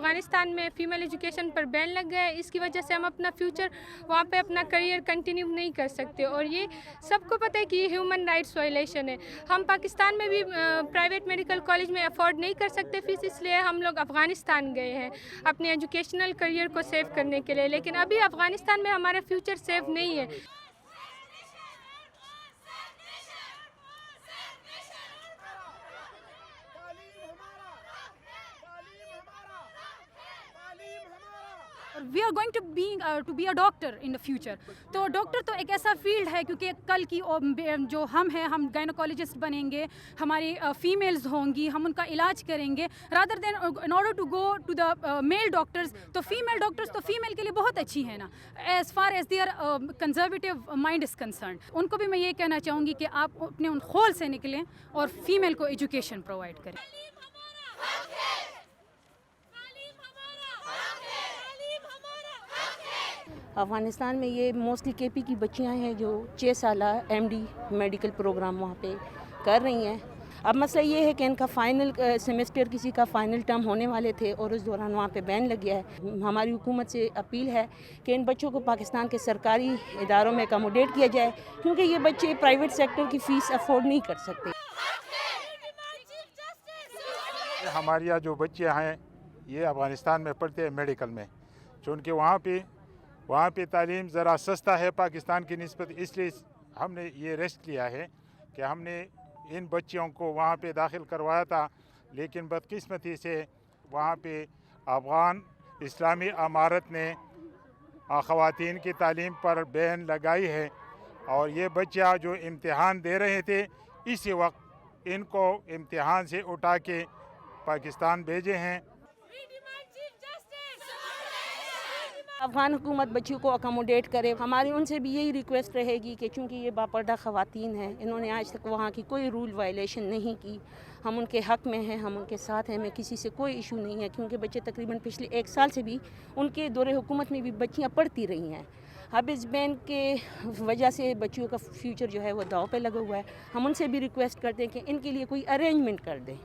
افغانستان میں female education پر بین لگ گیا ہے، اس کی وجہ سے ہم اپنا فیوچر وہاں پہ اپنا کریئر کنٹینیو نہیں کر سکتے، اور یہ سب کو پتہ ہے کہ یہ ہیومن رائٹس وائلیشن ہے۔ ہم پاکستان میں بھی پرائیویٹ میڈیکل کالج میں افورڈ نہیں کر سکتے فیس، اس لیے ہم لوگ افغانستان گئے ہیں اپنے ایجوکیشنل کریئر کو سیو کرنے کے لیے، لیکن ابھی افغانستان میں ہمارا فیوچر سیو نہیں ہے۔ We are going to be a doctor in the future. تو ڈاکٹر تو ایک ایسا فیلڈ ہے کیونکہ کل کی جو ہم ہیں، ہم گائنوکالوجسٹ بنیں گے، ہماری فیمیلز ہوں گی، ہم ان کا علاج کریں گے، rather than in order to go to the male doctors. تو فیمیل ڈاکٹرز تو فیمیل کے لیے بہت اچھی ہے نا، as far as their conservative mind is concerned. ان کو بھی میں یہ کہنا چاہوں گی کہ آپ اپنے ان خول سے نکلیں اور فیمیل کو ایجوکیشن پرووائڈ کریں۔ افغانستان میں یہ موسٹلی کے پی کی بچیاں ہیں جو 6 سالہ ایم ڈی میڈیکل پروگرام وہاں پہ کر رہی ہیں۔ اب مسئلہ یہ ہے کہ ان کا فائنل سیمسٹر، کسی کا فائنل ٹرم ہونے والے تھے اور اس دوران وہاں پہ بین لگ گیا ہے۔ ہماری حکومت سے اپیل ہے کہ ان بچوں کو پاکستان کے سرکاری اداروں میں اکاموڈیٹ کیا جائے، کیونکہ یہ بچے پرائیویٹ سیکٹر کی فیس افورڈ نہیں کر سکتے۔ ہمارے یہاں جو بچے ہیں یہ افغانستان میں پڑھتے ہیں میڈیکل میں، چونکہ وہاں پہ تعلیم ذرا سستا ہے پاکستان کی نسبت، اس لیے ہم نے یہ رسک لیا ہے کہ ہم نے ان بچیوں کو وہاں پہ داخل کروایا تھا، لیکن بدقسمتی سے وہاں پہ افغان اسلامی امارت نے خواتین کی تعلیم پر بین لگائی ہے، اور یہ بچہ جو امتحان دے رہے تھے اسی وقت ان کو امتحان سے اٹھا کے پاکستان بھیجے ہیں۔ افغان حکومت بچیوں کو اکاموڈیٹ کرے۔ ہماری ان سے بھی یہی ریکویسٹ رہے گی کہ چونکہ یہ باپردہ خواتین ہیں، انہوں نے آج تک وہاں کی کوئی رول وائلیشن نہیں کی، ہم ان کے حق میں ہیں، ہم ان کے ساتھ ہیں، ہمیں کسی سے کوئی ایشو نہیں ہے، کیونکہ بچے تقریباً پچھلے 1 سال سے بھی ان کے دور حکومت میں بھی بچیاں پڑھتی رہی ہیں۔ اب اس بین کے وجہ سے بچیوں کا فیوچر جو ہے وہ داؤ پہ لگا ہوا ہے۔ ہم ان سے بھی ریکویسٹ کرتے ہیں کہ ان کے لیے کوئی ارینجمنٹ کر دیں۔